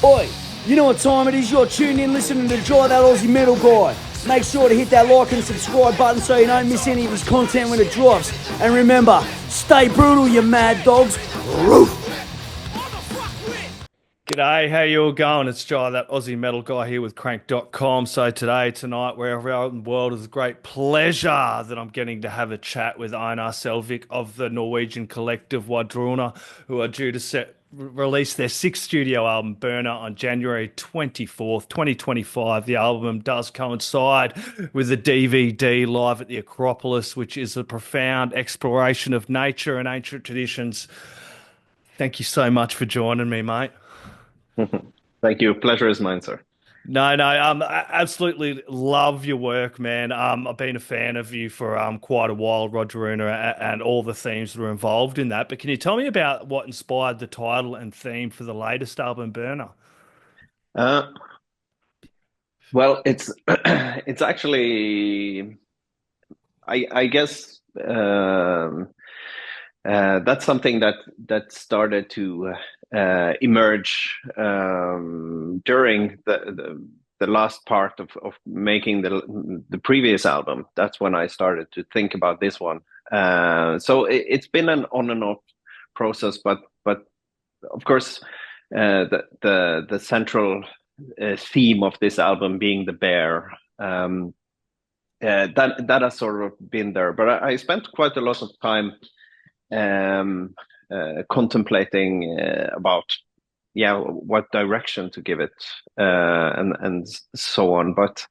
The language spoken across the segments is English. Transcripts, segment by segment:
Oi, you know what time it is? You're tuned in listening to Dry That Aussie Metal Guy. Make sure to hit that like and subscribe button so you don't miss any of his content when it drops. And remember, stay brutal, you mad dogs. Roof! G'day, how you all going? It's Jai, that Aussie metal guy here with Crank.com. So tonight, wherever you are in the world, it's a great pleasure that I'm getting to have a chat with Einar Selvik of the Norwegian collective Wardruna, who are due to release their sixth studio album, Birna, on January 24th, 2025. The album does coincide with the DVD Live at the Acropolis, which is a profound exploration of nature and ancient traditions. Thank you so much for joining me, mate. Thank you. Pleasure is mine, sir. No, I absolutely love your work, man. I've been a fan of you for quite a while, Wardruna, and all the themes that are involved in that. But can you tell me about what inspired the title and theme for the latest album, Birna? Well, it's it's actually, I guess, that's something that started to emerge during the last part of making the previous album. That's when I started to think about this one. So it's been an on and off process, but of course, the central theme of this album being the bear. That has sort of been there, but I spent quite a lot of time contemplating about what direction to give it, and so on. But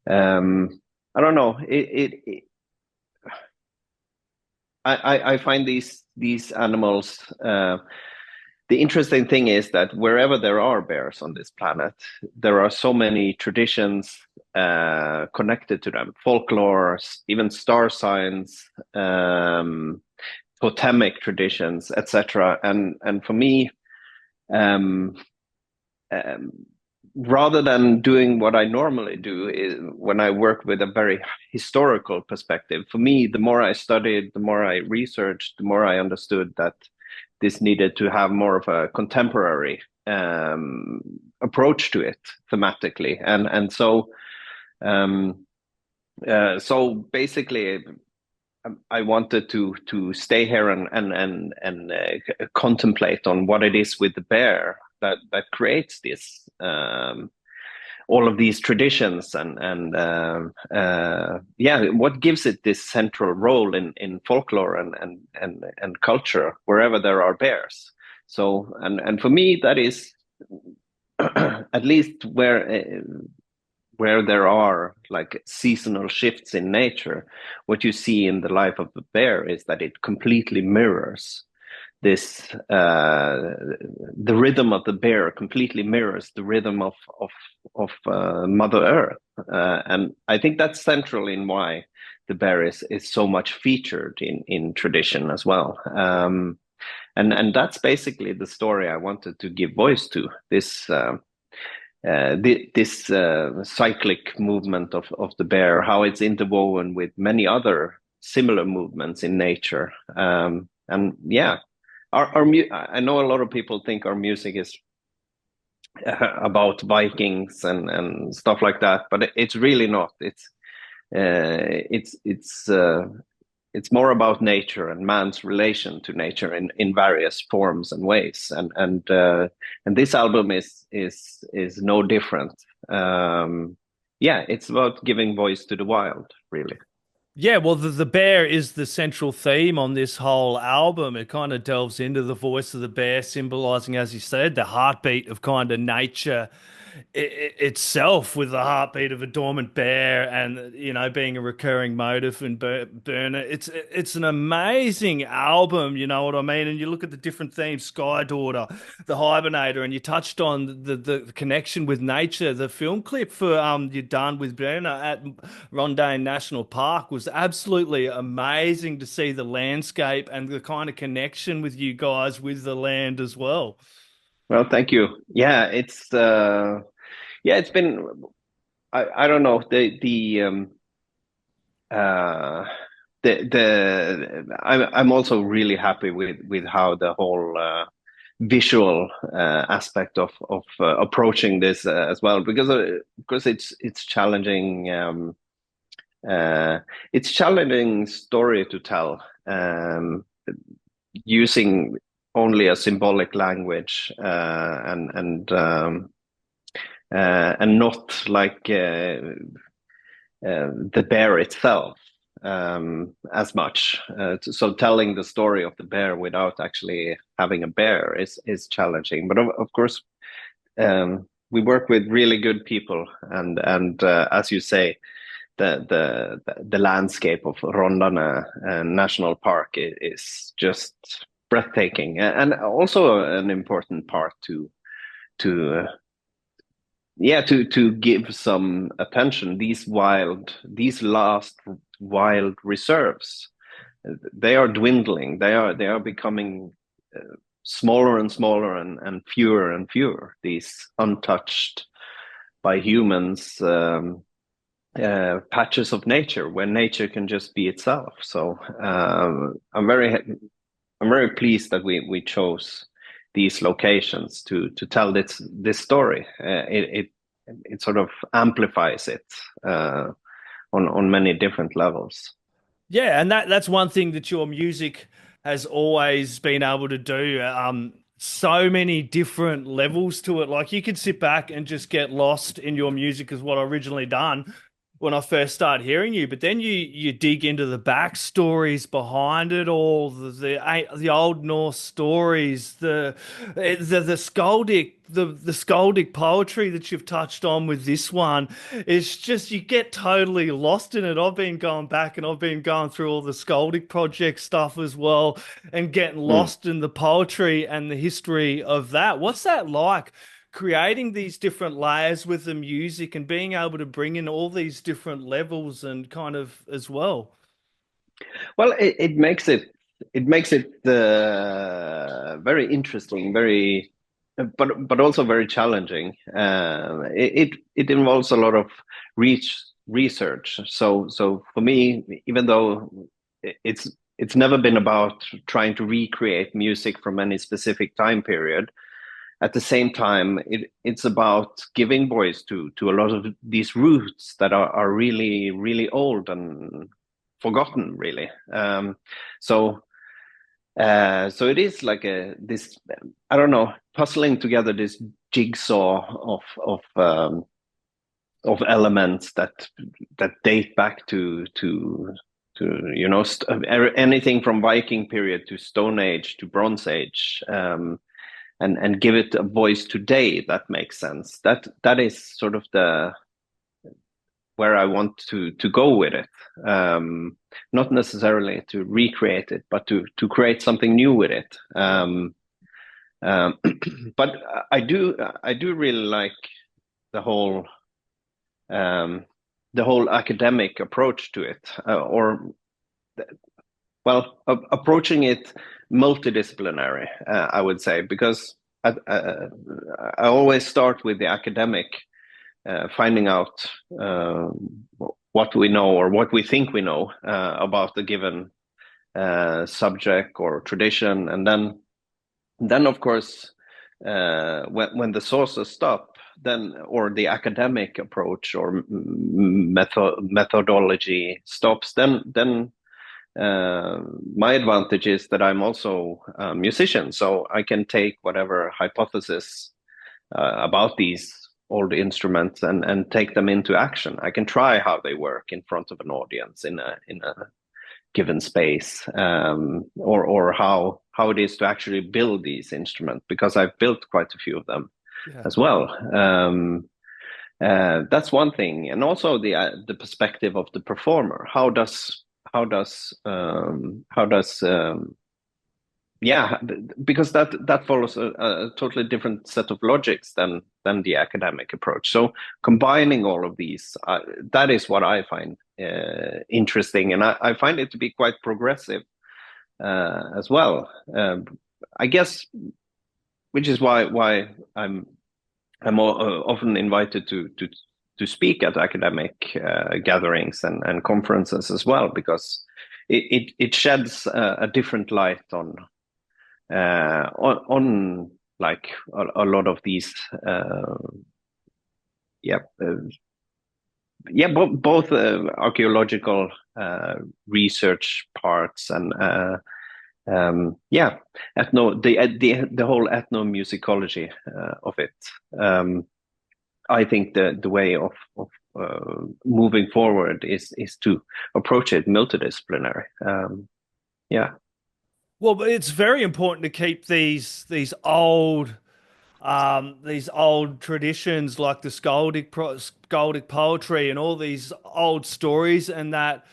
I don't know. I find these animals. The interesting thing is that wherever there are bears on this planet, there are so many traditions connected to them, folklore, even star signs, totemic traditions, etc. And for me, rather than doing what I normally do is when I work with a very historical perspective, for me, the more I studied, the more I researched, the more I understood that this needed to have more of a contemporary approach to it thematically. And so basically I wanted to stay here and contemplate on what it is with the bear that creates this all of these traditions and what gives it this central role in folklore and culture wherever there are bears. So and for me that is at least where there are like seasonal shifts in nature, what you see in the life of the bear is that it completely mirrors this, the rhythm of the bear completely mirrors the rhythm of Mother Earth. And I think that's central in why the bear is so much featured in tradition as well. And that's basically the story I wanted to give voice to, this cyclic movement of the bear, how it's interwoven with many other similar movements in nature. And yeah, I know a lot of people think our music is about Vikings and stuff like that, but it's really not. It's more about nature and man's relation to nature in various forms and ways. And this album is no different. It's about giving voice to the wild, really. Yeah, well, the bear is the central theme on this whole album. It kind of delves into the voice of the bear, symbolizing, as you said, the heartbeat of kind of nature itself, with the heartbeat of a dormant bear, and being a recurring motif in Birna. It's an amazing album, you know what I mean? And you look at the different themes: Sky Daughter, the Hibernator, and you touched on the connection with nature. The film clip for you're done with Birna at Rondaine National Park was absolutely amazing to see the landscape and the kind of connection with you guys with the land as well. Well, thank you. Yeah, it's been, I don't know, I'm also really happy with how the whole visual aspect of approaching this as well, because it's challenging. It's challenging story to tell using only a symbolic language and not like the bear itself as much. So telling the story of the bear without actually having a bear is challenging. But of course, we work with really good people, and as you say, the landscape of Rondane National Park is just breathtaking, and also an important part to give some attention. These last wild reserves, they are dwindling. They are becoming smaller and smaller and fewer. These untouched by humans patches of nature where nature can just be itself. So I'm very pleased that we chose these locations to tell this story. It sort of amplifies it on many different levels. Yeah, and that's one thing that your music has always been able to do. So many different levels to it. Like you could sit back and just get lost in your music, is what I originally done when I first started hearing you. But then you dig into the backstories behind it all, the Old Norse stories, the skaldic poetry that you've touched on with this one. It's just, you get totally lost in it. I've been going back and I've been going through all the skaldic project stuff as well, and getting lost in the poetry and the history of that. What's that like, creating these different layers with the music and being able to bring in all these different levels and kind of as well? Well, it makes it very interesting, but also very challenging. It involves a lot of research. So for me, even though it's never been about trying to recreate music from any specific time period, at the same time, it's about giving voice to a lot of these roots that are really, really old and forgotten, really. So it is like this, I don't know, puzzling together this jigsaw of elements that date back to anything from Viking period to Stone Age to Bronze Age. And give it a voice today that makes sense. That is sort of where I want to go with it. Not necessarily to recreate it, but to create something new with it. But I do really like the whole academic approach to it, approaching it multidisciplinary, I would say, because I always start with the academic, finding out what we know or what we think we know about the given subject or tradition, and then of course when the sources stop, or the academic approach or methodology stops, then my advantage is that I'm also a musician, so I can take whatever hypothesis about these old instruments and take them into action. I can try how they work in front of an audience in a given space, or how it is to actually build these instruments, because I've built quite a few of them as well. That's one thing, and also the perspective of the performer. How does because that follows a totally different set of logics than the academic approach. So combining all of these, that is what I find interesting, and I find it to be quite progressive as well. I guess, which is why I'm often invited to speak at academic gatherings and conferences as well, because it sheds a different light on like a lot of these yeah yeah both archaeological research parts and yeah, the whole ethnomusicology of it. I think the way of moving forward is to approach it multidisciplinary. Yeah, Well, but it's very important to keep these old traditions like the skaldic poetry and all these old stories and that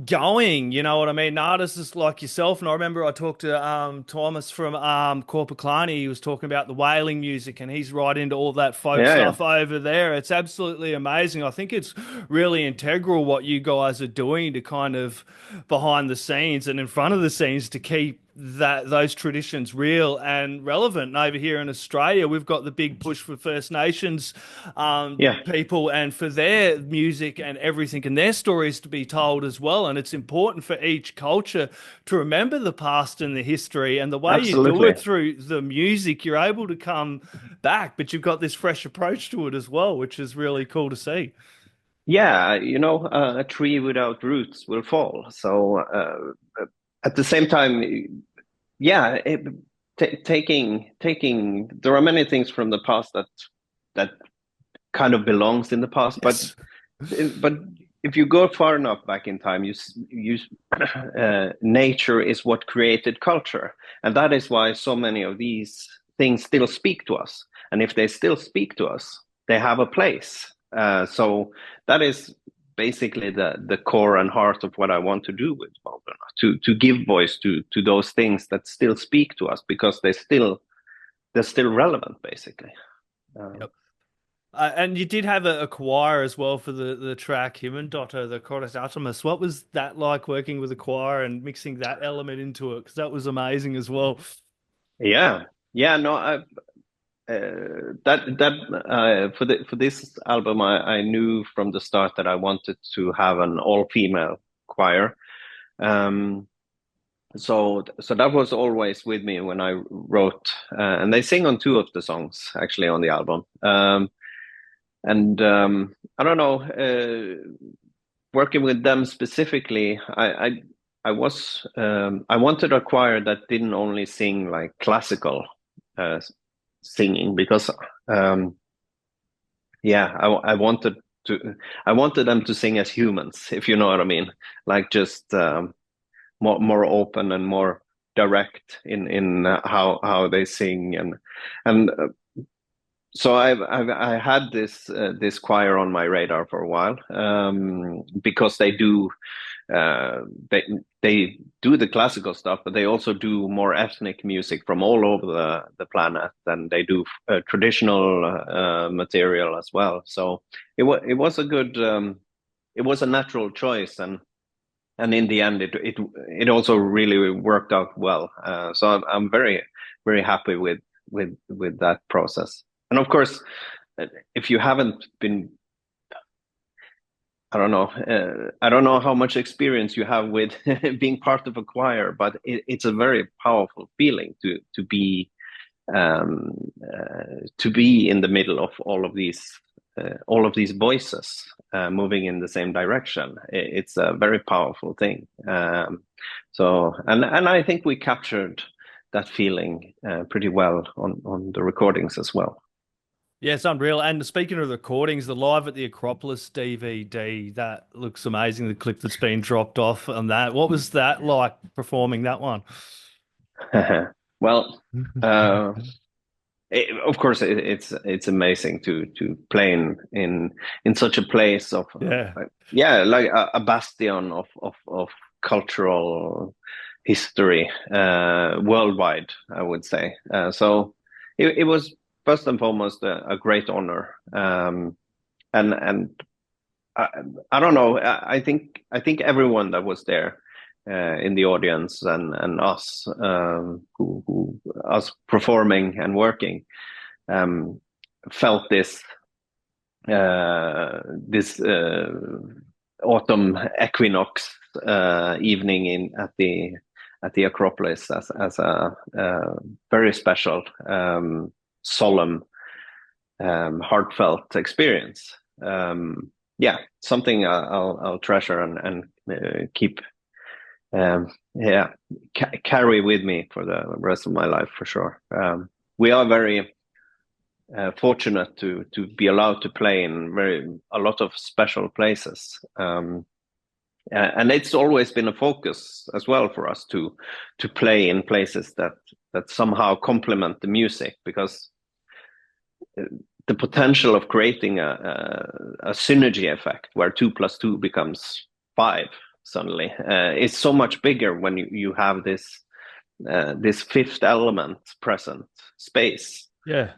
going, you know what I mean? Artists like yourself, and I remember I talked to Thomas from Corpaclani. He was talking about the whaling music, and he's right into all that folk yeah. stuff over there. It's absolutely amazing. I think it's really integral what you guys are doing to kind of behind the scenes and in front of the scenes to keep those traditions real and relevant. And over here in Australia, we've got the big push for First Nations Yeah, people and for their music and everything and their stories to be told as well. And it's important for each culture to remember the past and the history. And the way you do absolutely. it through the music, you're able to come back, but you've got this fresh approach to it as well, which is really cool to see. Yeah, a tree without roots will fall. So at the same time, yeah, taking there are many things from the past that kind of belongs in the past, Yes. but if you go far enough back in time, nature is what created culture, and that is why so many of these things still speak to us. And if they still speak to us, they have a place. So that is basically the core and heart of what I want to do with Baldwin, to give voice to those things that still speak to us because they're still relevant, basically. Yep. And you did have a choir as well for the track Him and Dotto, the Chorus Artemis. What was that like working with the choir and mixing that element into it? Because that was amazing as well. Yeah, yeah, no, for this album, I knew from the start that I wanted to have an all-female choir. Um, so that was always with me when I wrote, and they sing on two of the songs actually on the album. And I don't know, working with them specifically, I wanted a choir that didn't only sing like classical uh, singing because yeah, I wanted them to sing as humans, if you know what I mean, like just more open and more direct in how they sing and so I had this choir on my radar for a while because they do uh, they they do the classical stuff, but they also do more ethnic music from all over the planet, and they do traditional material as well. So it was a good it was a natural choice, and in the end it also really worked out well. So I'm very happy with that process. And of course, if you haven't been, I don't know how much experience you have with being part of a choir, but it's a very powerful feeling um, to be in the middle of all of these voices moving in the same direction. It's a very powerful thing. So and I think we captured that feeling pretty well on the recordings as well. Yeah, it's unreal. And speaking of recordings, the Live at the Acropolis DVD, that looks amazing. The clip that's been dropped off on that. What was that like performing that one? Well, of course, it's amazing to play in such a place of Yeah. yeah, like a bastion of cultural history worldwide, I would say. So it was first and foremost a great honor, and I, I don't know. I think everyone that was there in the audience and us who us performing and working um, felt this autumn equinox evening in at the Acropolis as a very special, solemn, heartfelt experience. Yeah, something I'll treasure and keep, carry with me for the rest of my life for sure. We are very fortunate to be allowed to play in a lot of special places. And it's always been a focus as well for us to play in places that somehow complement the music, because the potential of creating a synergy effect where 2 + 2 becomes 5 suddenly is so much bigger when you have this fifth element present, space. Yeah.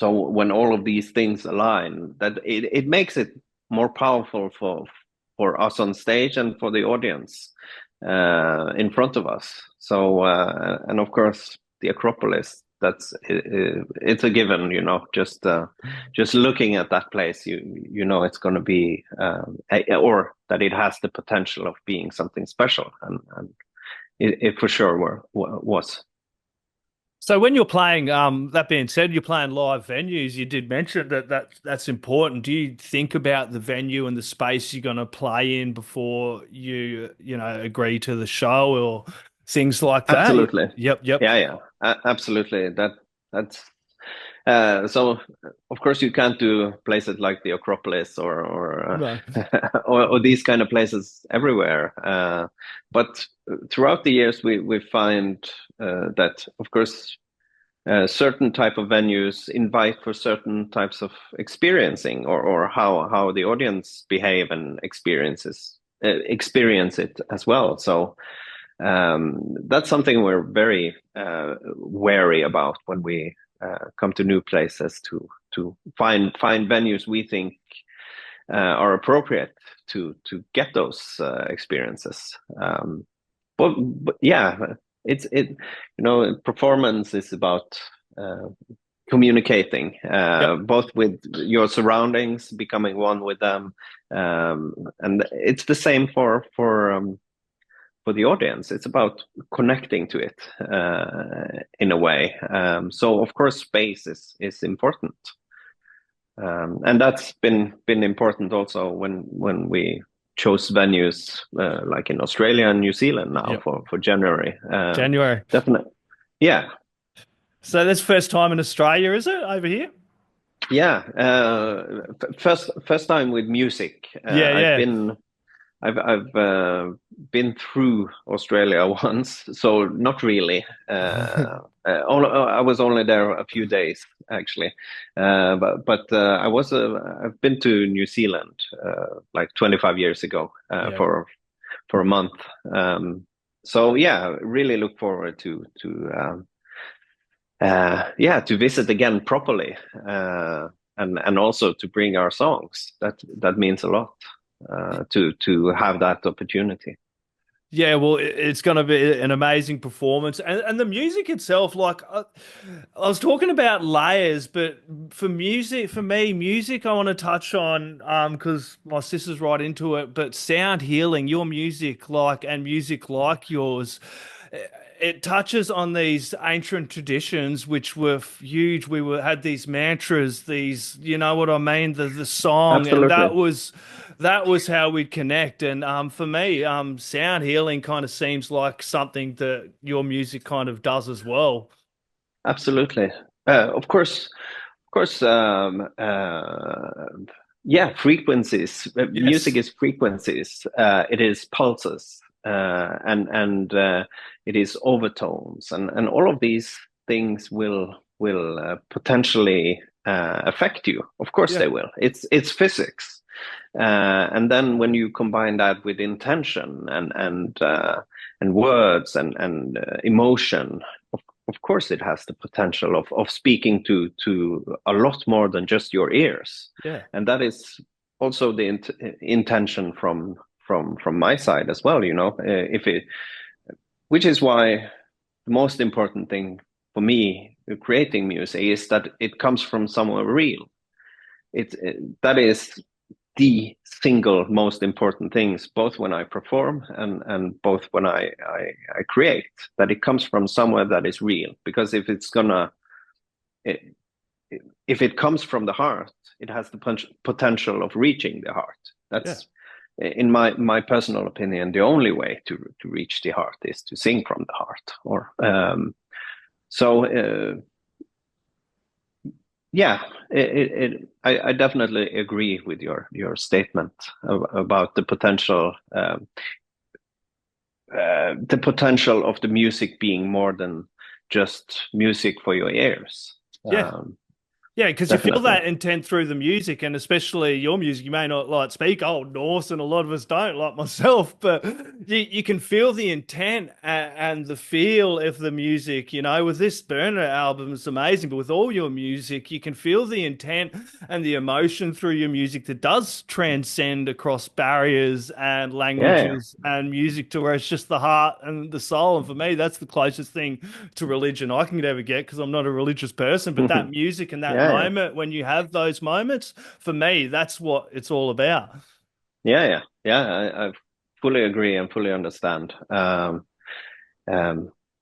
So when all of these things align, that it makes it more powerful for us on stage and for the audience in front of us. So and of course the Acropolis, it's a given, you know. Just looking at that place, you know it's going to be or that it has the potential of being something special, and it for sure was. So when you're playing, that being said, you're playing live venues. You did mention that's important. Do you think about the venue and the space you're going to play in before you agree to the show or things like that? Absolutely. Yep. Yeah. Absolutely. That's so. Of course, you can't do places like the Acropolis or No. or these kind of places everywhere. But throughout the years, we find that, of course, certain type of venues invite for certain types of experiencing, or how the audience behave and experience it as well. So that's something we're very wary about when we come to new places, to find venues we think are appropriate to get those experiences. But yeah, performance is about communicating, both with your surroundings, becoming one with them, and it's the same for the audience. It's about connecting to it in a way. So of course space is important, and that's been important also when we chose venues like in Australia and New Zealand now for January. January. Definitely. Yeah. So that's first time in Australia, is it, over here? Yeah. First time with music. I've been through Australia once, so not really. I was only there a few days actually, but I've been to New Zealand like 25 years ago for a month. So yeah, really look forward to visit again properly, and also to bring our songs. That means a lot. To have that opportunity. Yeah, well, it's going to be an amazing performance, and the music itself. Like I was talking about layers, but for me, music I want to touch on because my sister's right into it. But sound healing, your music, and music like yours. It touches on these ancient traditions which were huge. Had these mantras, these, you know what I mean, the song. Absolutely. And that was how we'd connect. And for me, sound healing kind of seems like something that your music kind of does as well. Absolutely. Of course, frequencies. Yes. Music is frequencies. It is pulses. And it is overtones, and all of these things will potentially affect you. Of course, they will. It's physics, and then when you combine that with intention and words and emotion, of course, it has the potential of speaking to a lot more than just your ears. Yeah, and that is also the intention from my side as well, you know. Which is why the most important thing for me creating music is that it comes from somewhere real. That is the single most important things, both when I perform and both when I create, that it comes from somewhere that is real. Because if it comes from the heart, it has the potential of reaching the heart. That's, in my personal opinion, the only way to reach the heart is to sing from the heart. Or I definitely agree with your statement about the potential of the music being more than just music for your ears. Yeah, because you feel that intent through the music, and especially your music. You may not like speak Old Norse, and a lot of us don't, like myself, but you can feel the intent and the feel of the music. You know, with this Birna album, it's amazing, but with all your music, you can feel the intent and the emotion through your music that does transcend across barriers and languages and music, to where it's just the heart and the soul. And for me, that's the closest thing to religion I can ever get, because I'm not a religious person, but that music and that moment, when you have those moments, for me, that's what it's all about. I fully agree and fully understand.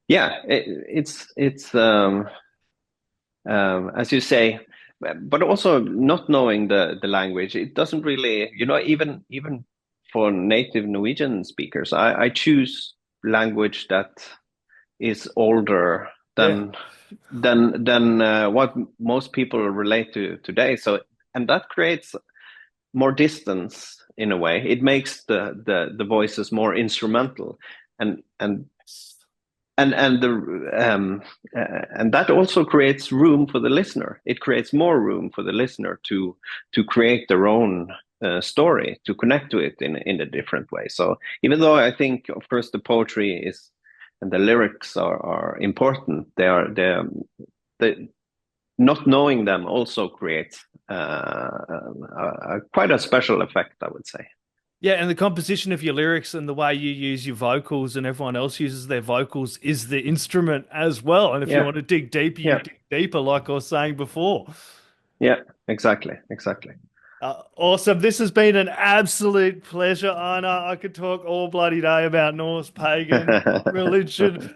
It's as you say, but also not knowing the language, it doesn't really, even for native Norwegian speakers, I choose language that is older than what most people relate to today. So, and that creates more distance in a way. It makes the voices more instrumental, and that also creates room for the listener. It creates more room for the listener to create their own story, to connect to it in a different way. So even though I think, of course, the poetry is and the lyrics are important, they not knowing them also creates quite a special effect, I would say. Yeah, and the composition of your lyrics and the way you use your vocals and everyone else uses their vocals is the instrument as well. And if you want to dig deeper, you dig deeper, like I was saying before. Yeah, exactly. Awesome. This has been an absolute pleasure, Einar. I could talk all bloody day about Norse, pagan, religion,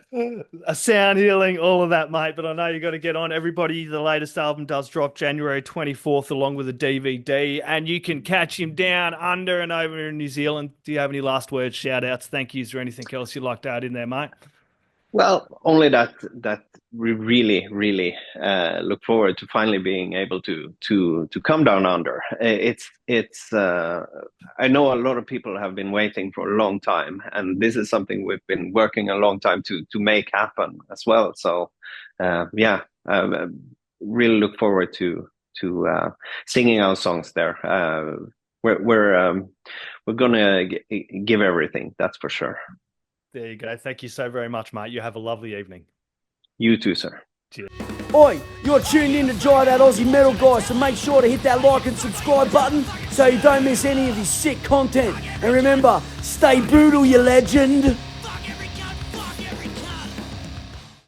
sound healing, all of that, mate. But I know you got to get on. Everybody, the latest album does drop January 24th, along with a DVD, and you can catch him down under and over in New Zealand. Do you have any last words, shout outs, thank yous, or anything else you'd like to add in there, mate? Well, only that we really look forward to finally being able to come down under. It's I know a lot of people have been waiting for a long time, and this is something we've been working a long time to make happen as well. So really look forward to singing our songs there. We're gonna give everything, that's for sure. There you go. Thank you so very much, mate. You have a lovely evening. You too, sir. Cheers. Oi, you're tuned in to Jai That Aussie Metal Guy, so make sure to hit that like and subscribe button so you don't miss any of his sick content. And remember, stay brutal, you legend.